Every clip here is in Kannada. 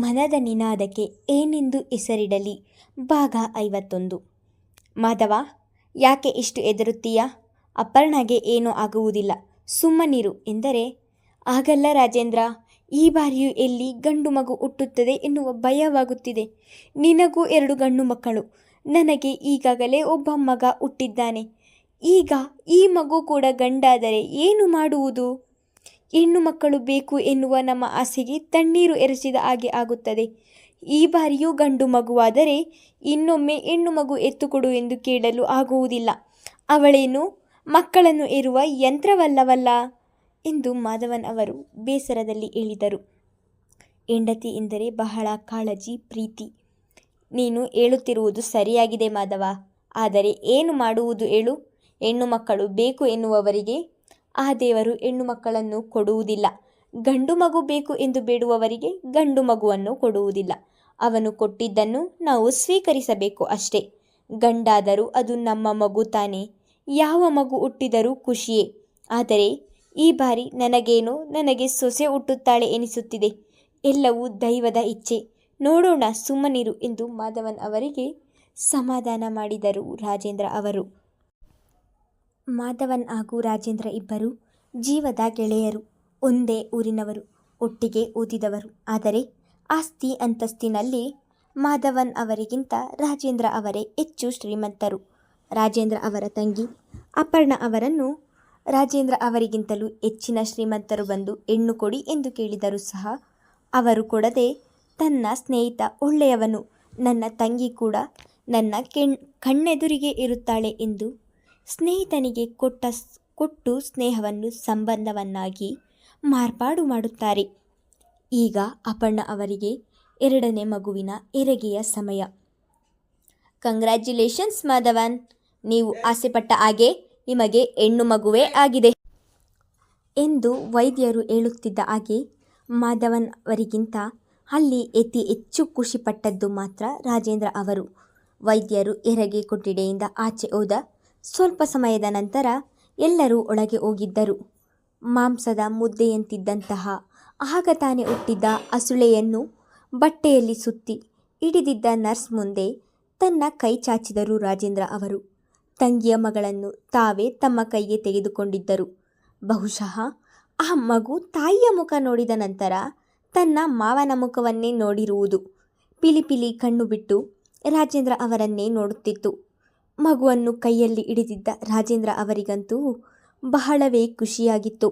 ಮನದ ನಿನಾದಕ್ಕೆ ಏನೆಂದು ಹೆಸರಿಡಲಿ ಭಾಗ 51. ಮಾಧವ, ಯಾಕೆ ಇಷ್ಟು ಹೆದರುತ್ತೀಯಾ? ಅಪರ್ಣಾಗೆ ಏನೂ ಆಗುವುದಿಲ್ಲ, ಸುಮ್ಮನಿರು ಎಂದರೆ, ಆಗಲ್ಲ ರಾಜೇಂದ್ರ, ಈ ಬಾರಿಯೂ ಎಲ್ಲಿ ಗಂಡು ಮಗು ಹುಟ್ಟುತ್ತದೆ ಎನ್ನುವ ಭಯವಾಗುತ್ತಿದೆ. ನಿನಗೂ 2 ಗಂಡು ಮಕ್ಕಳು, ನನಗೆ ಈಗಾಗಲೇ ಒಬ್ಬ ಮಗ ಹುಟ್ಟಿದ್ದಾನೆ. ಈಗ ಈ ಮಗು ಕೂಡ ಗಂಡಾದರೆ ಏನು ಮಾಡುವುದು? ಹೆಣ್ಣು ಮಕ್ಕಳು ಬೇಕು ಎನ್ನುವ ನಮ್ಮ ಆಸೆಗೆ ತಣ್ಣೀರು ಎರಚಿದ ಹಾಗೆ ಆಗುತ್ತದೆ. ಈ ಬಾರಿಯೂ ಗಂಡು ಮಗುವಾದರೆ ಇನ್ನೊಮ್ಮೆ ಹೆಣ್ಣು ಮಗು ಎತ್ತುಕೊಡು ಎಂದು ಕೇಳಲು ಆಗುವುದಿಲ್ಲ. ಅವಳೇನು ಮಕ್ಕಳನ್ನು ಹೆರುವ ಯಂತ್ರವಲ್ಲವಲ್ಲ ಎಂದು ಮಾಧವನ್ ಅವರು ಬೇಸರದಲ್ಲಿ ಹೇಳಿದರು. ಹೆಂಡತಿ ಎಂದರೆ ಬಹಳ ಕಾಳಜಿ, ಪ್ರೀತಿ. ನೀನು ಹೇಳುತ್ತಿರುವುದು ಸರಿಯಾಗಿದೆ ಮಾಧವ, ಆದರೆ ಏನು ಮಾಡುವುದು ಹೇಳು? ಹೆಣ್ಣು ಮಕ್ಕಳು ಬೇಕು ಎನ್ನುವವರಿಗೆ ಆ ದೇವರು ಹೆಣ್ಣು ಮಕ್ಕಳನ್ನು ಕೊಡುವುದಿಲ್ಲ. ಗಂಡು ಮಗು ಬೇಕು ಎಂದು ಬೇಡುವವರಿಗೆ ಗಂಡು ಮಗುವನ್ನು ಕೊಡುವುದಿಲ್ಲ. ಅವನು ಕೊಟ್ಟಿದ್ದನ್ನು ನಾವು ಸ್ವೀಕರಿಸಬೇಕು ಅಷ್ಟೇ. ಗಂಡಾದರೂ ಅದು ನಮ್ಮ ಮಗು ತಾನೇ. ಯಾವ ಮಗು ಹುಟ್ಟಿದರೂ ಖುಷಿಯೇ. ಆದರೆ ಈ ಬಾರಿ ನನಗೆ ಸೊಸೆ ಹುಟ್ಟುತ್ತಾಳೆ ಎನಿಸುತ್ತಿದೆ. ಎಲ್ಲವೂ ದೈವದ ಇಚ್ಛೆ. ನೋಡೋಣ, ಸುಮ್ಮನಿರು ಎಂದು ಮಾಧವನ್ ಅವರಿಗೆ ಸಮಾಧಾನ ಮಾಡಿದರು ರಾಜೇಂದ್ರ ಅವರು. ಮಾಧವನ್ ಹಾಗೂ ರಾಜೇಂದ್ರ ಇಬ್ಬರು ಜೀವದ ಗೆಳೆಯರು, ಒಂದೇ ಊರಿನವರು, ಒಟ್ಟಿಗೆ ಓದಿದವರು. ಆದರೆ ಆಸ್ತಿ ಅಂತಸ್ತಿನಲ್ಲಿ ಮಾಧವನ್ ಅವರಿಗಿಂತ ರಾಜೇಂದ್ರ ಅವರೇ ಹೆಚ್ಚು ಶ್ರೀಮಂತರು. ರಾಜೇಂದ್ರ ಅವರ ತಂಗಿ ಅಪರ್ಣಾ ಅವರನ್ನು ರಾಜೇಂದ್ರ ಅವರಿಗಿಂತಲೂ ಹೆಚ್ಚಿನ ಶ್ರೀಮಂತರು ಬಂದು ಹೆಣ್ಣು ಕೊಡಿ ಎಂದು ಕೇಳಿದರೂ ಸಹ ಅವರು ಕೊಡದೆ, ತನ್ನ ಸ್ನೇಹಿತ ಒಳ್ಳೆಯವನು, ನನ್ನ ತಂಗಿ ಕೂಡ ನನ್ನ ಕಣ್ಣೆದುರಿಗೆ ಇರುತ್ತಾಳೆ ಎಂದು ಸ್ನೇಹಿತನಿಗೆ ಕೊಟ್ಟು ಸ್ನೇಹವನ್ನು ಸಂಬಂಧವನ್ನಾಗಿ ಮಾರ್ಪಾಡು ಮಾಡುತ್ತಾರೆ. ಈಗ ಅಪರ್ಣಾ ಅವರಿಗೆ 2ನೇ ಮಗುವಿನ ಹೆರಿಗೆಯ ಸಮಯ. ಕಂಗ್ರ್ಯಾಚುಲೇಷನ್ಸ್ ಮಾಧವನ್, ನೀವು ಆಸೆಪಟ್ಟ ಹಾಗೆ ನಿಮಗೆ ಹೆಣ್ಣು ಮಗುವೇ ಆಗಿದೆ ಎಂದು ವೈದ್ಯರು ಹೇಳುತ್ತಿದ್ದ ಹಾಗೆ ಮಾಧವನ್ ಅವರಿಗಿಂತ ಅಲ್ಲಿ ಅತಿ ಹೆಚ್ಚು ಖುಷಿಪಟ್ಟದ್ದು ಮಾತ್ರ ರಾಜೇಂದ್ರ ಅವರು. ವೈದ್ಯರು ಹೆರಿಗೆ ಕೊಠಡಿಯಿಂದ ಆಚೆ ಹೋದ ಸ್ವಲ್ಪ ಸಮಯದ ನಂತರ ಎಲ್ಲರೂ ಒಳಗೆ ಹೋಗಿದ್ದರು. ಮಾಂಸದ ಮುದ್ದೆಯಂತಿದ್ದಂತಹ ಆಗ ತಾನೇ ಹುಟ್ಟಿದ್ದ ಹಸುಳೆಯನ್ನು ಬಟ್ಟೆಯಲ್ಲಿ ಸುತ್ತಿ ಹಿಡಿದಿದ್ದ ನರ್ಸ್ ಮುಂದೆ ತನ್ನ ಕೈ ಚಾಚಿದರು ರಾಜೇಂದ್ರ ಅವರು. ತಂಗಿಯ ಮಗಳನ್ನು ತಾವೇ ತಮ್ಮ ಕೈಗೆ ತೆಗೆದುಕೊಂಡಿದ್ದರು. ಬಹುಶಃ ಆ ಮಗು ತಾಯಿಯ ಮುಖ ನೋಡಿದ ನಂತರ ತನ್ನ ಮಾವನ ಮುಖವನ್ನೇ ನೋಡಿರುವುದು. ಪಿಲಿ ಕಣ್ಣು ಬಿಟ್ಟು ರಾಜೇಂದ್ರ ಅವರನ್ನೇ ನೋಡುತ್ತಿತ್ತು. ಮಗುವನ್ನು ಕೈಯಲ್ಲಿ ಹಿಡಿದಿದ್ದ ರಾಜೇಂದ್ರ ಅವರಿಗಂತೂ ಬಹಳವೇ ಖುಷಿಯಾಗಿತ್ತು.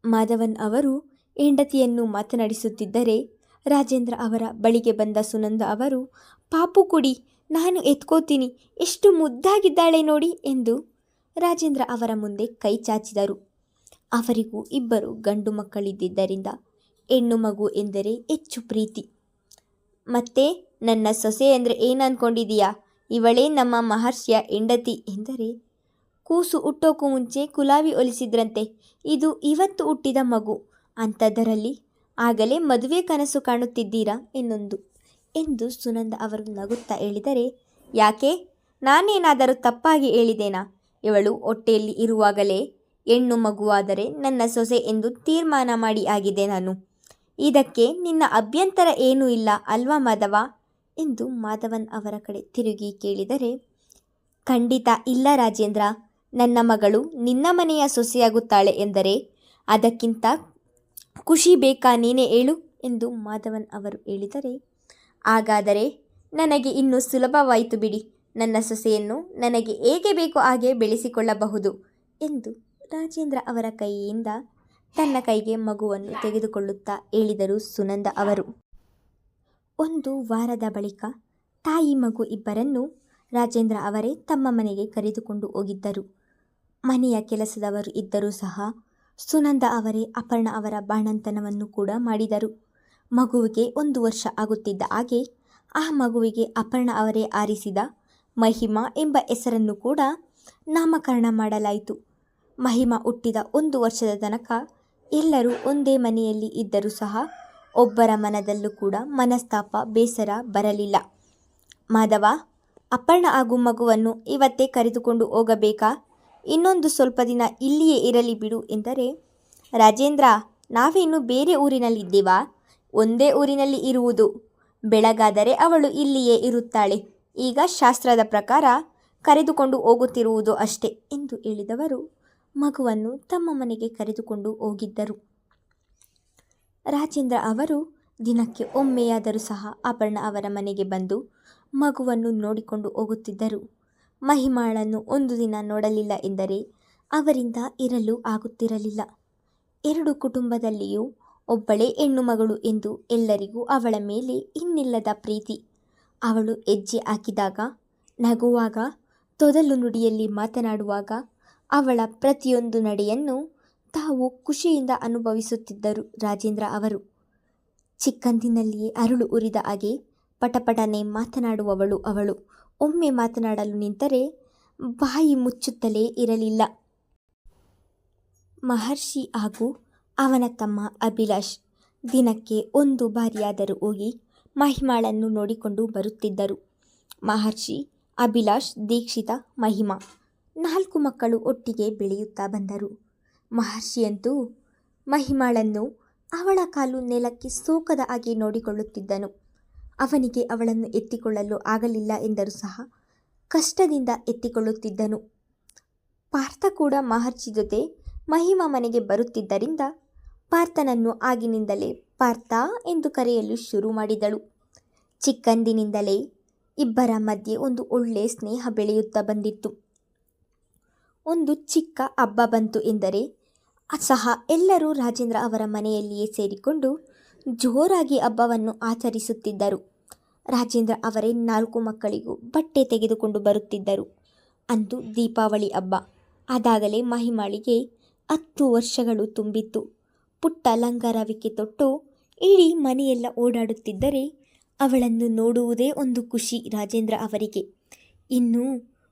ಮಾಧವನ್ ಅವರು ಹೆಂಡತಿಯನ್ನು ಮಾತನಾಡಿಸುತ್ತಿದ್ದರೆ ರಾಜೇಂದ್ರ ಅವರ ಬಳಿಗೆ ಬಂದ ಸುನಂದ ಅವರು, ಪಾಪು ಕೊಡಿ, ನಾನು ಎತ್ಕೋತೀನಿ, ಎಷ್ಟು ಮುದ್ದಾಗಿದ್ದಾಳೆ ನೋಡಿ ಎಂದು ರಾಜೇಂದ್ರ ಅವರ ಮುಂದೆ ಕೈ ಚಾಚಿದರು. ಅವರಿಗೂ 2 ಗಂಡು ಮಕ್ಕಳಿದ್ದಿದ್ದರಿಂದ ಹೆಣ್ಣು ಮಗು ಎಂದರೆ ಹೆಚ್ಚು ಪ್ರೀತಿ. ಮತ್ತೆ ನನ್ನ ಸೊಸೆ ಅಂದರೆ ಏನು ಅಂದ್ಕೊಂಡಿದೀಯಾ? ಇವಳೇ ನಮ್ಮ ಮಹರ್ಷಿಯ ಹೆಂಡತಿ ಎಂದರೆ, ಕೂಸು ಹುಟ್ಟೋಕ್ಕೂ ಮುಂಚೆ ಕುಲಾವಿ ಹೊಲಿಸಿದ್ರಂತೆ, ಇದು ಇವತ್ತು ಹುಟ್ಟಿದ ಮಗು, ಅಂಥದ್ದರಲ್ಲಿ ಆಗಲೇ ಮದುವೆ ಕನಸು ಕಾಣುತ್ತಿದ್ದೀರಾ ಎಂದು ಸುನಂದ ಅವರು ನಗುತ್ತಾ ಹೇಳಿದರೆ, ಯಾಕೆ, ನಾನೇನಾದರೂ ತಪ್ಪಾಗಿ ಹೇಳಿದೇನಾ? ಇವಳು ಹೊಟ್ಟೆಯಲ್ಲಿ ಇರುವಾಗಲೇ ಹೆಣ್ಣು ಮಗುವಾದರೆ ನನ್ನ ಸೊಸೆ ಎಂದು ತೀರ್ಮಾನ ಮಾಡಿ ಆಗಿದೆ ನಾನು. ಇದಕ್ಕೆ ನಿನ್ನ ಅಭ್ಯಂತರ ಏನೂ ಇಲ್ಲ ಅಲ್ವಾ ಮಾಧವ ಎಂದು ಮಾಧವನ್ ಅವರ ಕಡೆ ತಿರುಗಿ ಕೇಳಿದರೆ, ಖಂಡಿತ ಇಲ್ಲ ರಾಜೇಂದ್ರ, ನನ್ನ ಮಗಳು ನಿನ್ನ ಮನೆಯ ಸೊಸೆಯಾಗುತ್ತಾಳೆ ಎಂದರೆ ಅದಕ್ಕಿಂತ ಖುಷಿ ಬೇಕಾ, ನೀನೇ ಹೇಳು ಎಂದು ಮಾಧವನ್ ಅವರು ಹೇಳಿದರೆ, ಹಾಗಾದರೆ ನನಗೆ ಇನ್ನೂ ಸುಲಭವಾಯಿತು ಬಿಡಿ, ನನ್ನ ಸೊಸೆಯನ್ನು ನನಗೆ ಹೇಗೆ ಬೇಕೋ ಹಾಗೆ ಬೆಳೆಸಿಕೊಳ್ಳಬಹುದು ಎಂದು ರಾಜೇಂದ್ರ ಅವರ ಕೈಯಿಂದ ತನ್ನ ಕೈಗೆ ಮಗುವನ್ನು ತೆಗೆದುಕೊಳ್ಳುತ್ತಾ ಹೇಳಿದರು ಸುನಂದ ಅವರು. 1 ವಾರದ ಬಳಿಕ ತಾಯಿ ಮಗು ಇಬ್ಬರನ್ನು ರಾಜೇಂದ್ರ ಅವರೇ ತಮ್ಮ ಮನೆಗೆ ಕರೆದುಕೊಂಡು ಹೋಗಿದ್ದರು. ಮನೆಯ ಕೆಲಸದವರು ಇದ್ದರೂ ಸಹ ಸುನಂದ ಅವರೇ ಅಪರ್ಣಾ ಅವರ ಬಾಣಂತನವನ್ನು ಕೂಡ ಮಾಡಿದರು. ಮಗುವಿಗೆ 1 ವರ್ಷ ಆಗುತ್ತಿದ್ದ ಹಾಗೆ ಆ ಮಗುವಿಗೆ ಅಪರ್ಣಾ ಅವರೇ ಆರಿಸಿದ ಮಹಿಮಾ ಎಂಬ ಹೆಸರನ್ನು ಕೂಡ ನಾಮಕರಣ ಮಾಡಲಾಯಿತು. ಮಹಿಮಾ ಹುಟ್ಟಿದ 1 ವರ್ಷದ ತನಕ ಎಲ್ಲರೂ ಒಂದೇ ಮನೆಯಲ್ಲಿ ಇದ್ದರೂ ಸಹ ಒಬ್ಬರ ಮನದಲ್ಲೂ ಕೂಡ ಮನಸ್ತಾಪ, ಬೇಸರ ಬರಲಿಲ್ಲ. ಮಾಧವ, ಅಪರ್ಣಾ ಹಾಗೂ ಮಗುವನ್ನು ಇವತ್ತೇ ಕರೆದುಕೊಂಡು ಹೋಗಬೇಕಾ? ಇನ್ನೊಂದು ಸ್ವಲ್ಪ ದಿನ ಇಲ್ಲಿಯೇ ಇರಲಿ ಬಿಡು ಎಂದರೆ, ರಾಜೇಂದ್ರ, ನಾವೇನು ಬೇರೆ ಊರಿನಲ್ಲಿದ್ದೇವಾ? ಒಂದೇ ಊರಿನಲ್ಲಿ ಇರುವುದು. ಬೆಳಗಾದರೆ ಅವಳು ಇಲ್ಲಿಯೇ ಇರುತ್ತಾಳೆ. ಈಗ ಶಾಸ್ತ್ರದ ಪ್ರಕಾರ ಕರೆದುಕೊಂಡು ಹೋಗುತ್ತಿರುವುದು ಅಷ್ಟೇ ಎಂದು ಹೇಳಿದವರು ಮಗುವನ್ನು ತಮ್ಮ ಮನೆಗೆ ಕರೆದುಕೊಂಡು ಹೋಗಿದ್ದರು. ರಾಜೇಂದ್ರ ಅವರು ದಿನಕ್ಕೆ ಒಮ್ಮೆಯಾದರೂ ಸಹ ಅಪರ್ಣ ಅವರ ಮನೆಗೆ ಬಂದು ಮಗುವನ್ನು ನೋಡಿಕೊಂಡು ಹೋಗುತ್ತಿದ್ದರು. ಮಹಿಮಾಳನ್ನು ಒಂದು ದಿನ ನೋಡಲಿಲ್ಲ ಎಂದರೆ ಅವರಿಂದ ಇರಲು ಆಗುತ್ತಿರಲಿಲ್ಲ. ಎರಡು ಕುಟುಂಬದಲ್ಲಿಯೂ ಒಬ್ಬಳೇ ಹೆಣ್ಣು ಮಗಳು ಎಂದು ಎಲ್ಲರಿಗೂ ಅವಳ ಮೇಲೆ ಇನ್ನಿಲ್ಲದ ಪ್ರೀತಿ. ಅವಳು ಹೆಜ್ಜೆ ಹಾಕಿದಾಗ, ನಗುವಾಗ, ತೊದಲು ನುಡಿಯಲ್ಲಿ ಮಾತನಾಡುವಾಗ ಅವಳ ಪ್ರತಿಯೊಂದು ನಡೆಯನ್ನು ತಾವು ಖುಷಿಯಿಂದ ಅನುಭವಿಸುತ್ತಿದ್ದರು ರಾಜೇಂದ್ರ ಅವರು. ಚಿಕ್ಕಂದಿನಲ್ಲಿಯೇ ಅರಳು ಉರಿದ ಹಾಗೆ ಪಟಪಟನೆ ಮಾತನಾಡುವವಳು ಅವಳು. ಒಮ್ಮೆ ಮಾತನಾಡಲು ನಿಂತರೆ ಬಾಯಿ ಮುಚ್ಚುತ್ತಲೇ ಇರಲಿಲ್ಲ. ಮಹರ್ಷಿ ಹಾಗೂ ಅವನ ತಮ್ಮ ಅಭಿಲಾಷ್ ದಿನಕ್ಕೆ ಒಂದು ಬಾರಿಯಾದರೂ ಹೋಗಿ ಮಹಿಮಾಳನ್ನು ನೋಡಿಕೊಂಡು ಬರುತ್ತಿದ್ದರು. ಮಹರ್ಷಿ, ಅಭಿಲಾಷ್, ದೀಕ್ಷಿತ, ಮಹಿಮಾ 4 ಮಕ್ಕಳು ಒಟ್ಟಿಗೆ ಬೆಳೆಯುತ್ತಾ ಬಂದರು. ಮಹರ್ಷಿಯಂತೂ ಮಹಿಮಾಳನ್ನು ಅವಳ ಕಾಲು ನೆಲಕ್ಕೆ ಸೋಕದ ಹಾಗೆ ನೋಡಿಕೊಳ್ಳುತ್ತಿದ್ದನು. ಅವನಿಗೆ ಅವಳನ್ನು ಎತ್ತಿಕೊಳ್ಳಲು ಆಗಲಿಲ್ಲ ಎಂದರೂ ಸಹ ಕಷ್ಟದಿಂದ ಎತ್ತಿಕೊಳ್ಳುತ್ತಿದ್ದನು. ಪಾರ್ಥ ಕೂಡ ಮಹರ್ಷಿ ಜೊತೆ ಮಹಿಮಾ ಮನೆಗೆ ಬರುತ್ತಿದ್ದರಿಂದ ಪಾರ್ಥನನ್ನು ಆಗಿನಿಂದಲೇ ಪಾರ್ಥ ಎಂದು ಕರೆಯಲು ಶುರು ಮಾಡಿದಳು. ಚಿಕ್ಕಂದಿನಿಂದಲೇ ಇಬ್ಬರ ಮಧ್ಯೆ ಒಂದು ಒಳ್ಳೆ ಸ್ನೇಹ ಬೆಳೆಯುತ್ತಾ ಬಂದಿತ್ತು. ಒಂದು ಚಿಕ್ಕ ಹಬ್ಬ ಬಂತು ಎಂದರೆ ಸಹ ಎಲ್ಲರೂ ರಾಜೇಂದ್ರ ಅವರ ಮನೆಯಲ್ಲಿಯೇ ಸೇರಿಕೊಂಡು ಜೋರಾಗಿ ಹಬ್ಬವನ್ನು ಆಚರಿಸುತ್ತಿದ್ದರು. ರಾಜೇಂದ್ರ ಅವರೇ 4 ಮಕ್ಕಳಿಗೂ ಬಟ್ಟೆ ತೆಗೆದುಕೊಂಡು ಬರುತ್ತಿದ್ದರು. ಅಂದು ದೀಪಾವಳಿ ಹಬ್ಬ. ಅದಾಗಲೇ ಮಹಿಮಾಳಿಗೆ 10 ವರ್ಷಗಳು ತುಂಬಿತ್ತು. ಪುಟ್ಟ ಲಂಗರವಿಕೆ ತೊಟ್ಟು ಇಡೀ ಮನೆಯೆಲ್ಲ ಓಡಾಡುತ್ತಿದ್ದರೆ ಅವಳನ್ನು ನೋಡುವುದೇ ಒಂದು ಖುಷಿ ರಾಜೇಂದ್ರ ಅವರಿಗೆ. ಇನ್ನೂ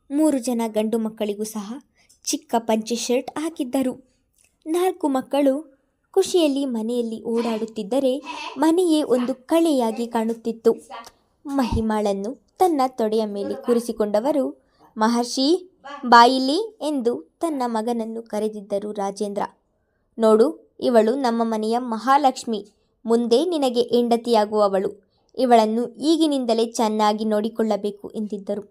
3 ಜನ ಗಂಡು ಮಕ್ಕಳಿಗೂ ಸಹ ಚಿಕ್ಕ ಪಂಚೆ ಶರ್ಟ್ ಹಾಕಿದ್ದರು. 4 ಮಕ್ಕಳು ಖುಷಿಯಲ್ಲಿ ಮನೆಯಲ್ಲಿ ಓಡಾಡುತ್ತಿದ್ದರೆ ಮನೆಯೇ ಒಂದು ಕಳೆಯಾಗಿ ಕಾಣುತ್ತಿತ್ತು. ಮಹಿಮಾಳನ್ನು ತನ್ನ ತೊಡೆಯ ಮೇಲೆ ಕೂರಿಸಿಕೊಂಡವರು, ಮಹರ್ಷಿ ಬಾಯಿಲಿ ಎಂದು ತನ್ನ ಮಗನನ್ನು ಕರೆದಿದ್ದರು ರಾಜೇಂದ್ರ. ನೋಡು, ಇವಳು ನಮ್ಮ ಮನೆಯ ಮಹಾಲಕ್ಷ್ಮಿ, ಮುಂದೆ ನಿನಗೆ ಹೆಂಡತಿಯಾಗುವವಳು. ಇವಳನ್ನು ಈಗಿನಿಂದಲೇ ಚೆನ್ನಾಗಿ ನೋಡಿಕೊಳ್ಳಬೇಕು ಎಂದಿದ್ದರು.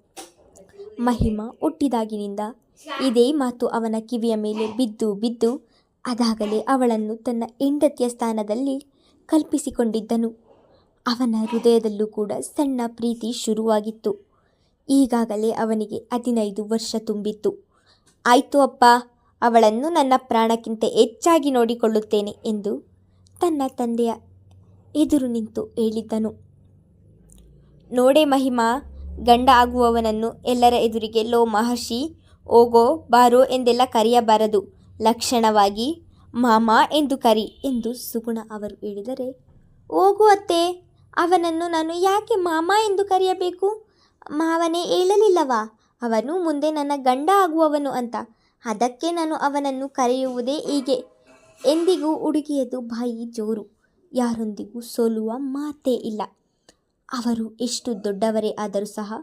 ಮಹಿಮಾ ಹುಟ್ಟಿದಾಗಿನಿಂದ ಇದೇ ಮಾತು ಅವನ ಕಿವಿಯ ಮೇಲೆ ಬಿದ್ದು ಬಿದ್ದು ಅದಾಗಲೇ ಅವಳನ್ನು ತನ್ನ ಹೆಂಡತಿಯ ಸ್ಥಾನದಲ್ಲಿ ಕಲ್ಪಿಸಿಕೊಂಡಿದ್ದನು. ಅವನ ಹೃದಯದಲ್ಲೂ ಕೂಡ ಸಣ್ಣ ಪ್ರೀತಿ ಶುರುವಾಗಿತ್ತು. ಈಗಾಗಲೇ ಅವನಿಗೆ 15 ವರ್ಷ ತುಂಬಿತ್ತು. ಆಯಿತು ಅಪ್ಪ, ಅವಳನ್ನು ನನ್ನ ಪ್ರಾಣಕ್ಕಿಂತ ಹೆಚ್ಚಾಗಿ ನೋಡಿಕೊಳ್ಳುತ್ತೇನೆ ಎಂದು ತನ್ನ ತಂದೆಯ ಎದುರು ನಿಂತು ಹೇಳಿದ್ದನು. ನೋಡೆ ಮಹಿಮಾ, ಗಂಡ ಆಗುವವನನ್ನು ಎಲ್ಲರ ಎದುರಿಗೆ ಲೋ ಮಹರ್ಷಿ, ಹೋಗೋ ಬಾರೋ ಎಂದೆಲ್ಲ ಕರೆಯಬಾರದು. ಲಕ್ಷಣವಾಗಿ ಮಾಮ ಎಂದು ಕರಿ ಎಂದು ಸುಗುಣ ಅವರು ಹೇಳಿದರೆ, ಹೋಗು ಅತ್ತೆ, ಅವನನ್ನು ನಾನು ಯಾಕೆ ಮಾಮ ಎಂದು ಕರೆಯಬೇಕು? ಮಾವನೇ ಹೇಳಲಿಲ್ಲವಾ ಅವನು ಮುಂದೆ ನನ್ನ ಗಂಡ ಆಗುವವನು ಅಂತ? ಅದಕ್ಕೆ ನಾನು ಅವನನ್ನು ಕರೆಯುವುದೇ ಹೀಗೆ. ಎಂದಿಗೂ ಹುಡುಗಿಯದು ಬಾಯಿ ಜೋರು, ಯಾರೊಂದಿಗೂ ಸೋಲುವ ಮಾತೇ ಇಲ್ಲ. ಅವರು ಎಷ್ಟು ದೊಡ್ಡವರೇ ಆದರೂ ಸಹ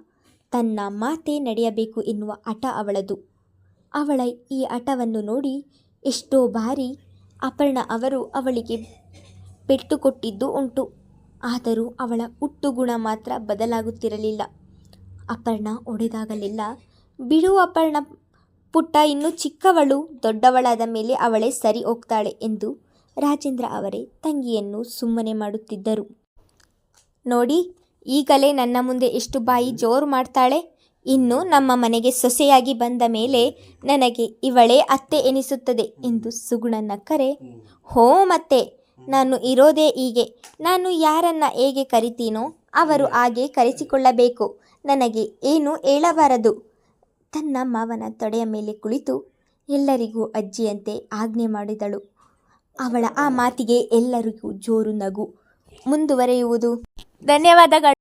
ತನ್ನ ಮಾತೇ ನಡೆಯಬೇಕು ಎನ್ನುವ ಹಠ ಅವಳದು. ಅವಳ ಈ ಹಠವನ್ನು ನೋಡಿ ಎಷ್ಟೋ ಬಾರಿ ಅಪರ್ಣ ಅವರು ಅವಳಿಗೆ ಪೆಟ್ಟು ಕೊಟ್ಟಿದ್ದು ಉಂಟು. ಆದರೂ ಅವಳ ಹುಟ್ಟುಗುಣ ಮಾತ್ರ ಬದಲಾಗುತ್ತಿರಲಿಲ್ಲ. ಅಪರ್ಣ ಹೊಡೆದಾಗಲೆಲ್ಲ, ಬಿಡು ಅಪರ್ಣ ಪುಟ್ಟ, ಇನ್ನೂ ಚಿಕ್ಕವಳು, ದೊಡ್ಡವಳಾದ ಮೇಲೆ ಅವಳೇ ಸರಿ ಹೋಗ್ತಾಳೆ ಎಂದು ರಾಜೇಂದ್ರ ಅವರೇ ತಂಗಿಯನ್ನು ಸುಮ್ಮನೆ ಮಾಡುತ್ತಿದ್ದರು. ನೋಡಿ, ಈಗಲೇ ನನ್ನ ಮುಂದೆ ಎಷ್ಟು ಬಾಯಿ ಜೋರು ಮಾಡ್ತಾಳೆ. ಇನ್ನು ನಮ್ಮ ಮನೆಗೆ ಸೊಸೆಯಾಗಿ ಬಂದ ಮೇಲೆ ನನಗೆ ಇವಳೇ ಅತ್ತೆ ಎನಿಸುತ್ತದೆ ಎಂದು ಸುಗುಣ ನಕ್ಕರೆ, ಹೋ ಮತ್ತೆ ನಾನು ಇರೋದೇ ಹೀಗೆ. ನಾನು ಯಾರನ್ನ ಹೇಗೆ ಕರಿತೀನೋ ಅವರು ಹಾಗೆ ಕರೆಸಿಕೊಳ್ಳಬೇಕು. ನನಗೆ ಏನು ಹೇಳಬಾರದು. ತನ್ನ ಮಾವನ ತೊಡೆಯ ಮೇಲೆ ಕುಳಿತು ಎಲ್ಲರಿಗೂ ಅಜ್ಜಿಯಂತೆ ಆಜ್ಞೆ ಮಾಡಿದಳು. ಅವಳ ಆ ಮಾತಿಗೆ ಎಲ್ಲರಿಗೂ ಜೋರು ನಗು. ಮುಂದುವರೆಯುವುದು. ಧನ್ಯವಾದಗಳು.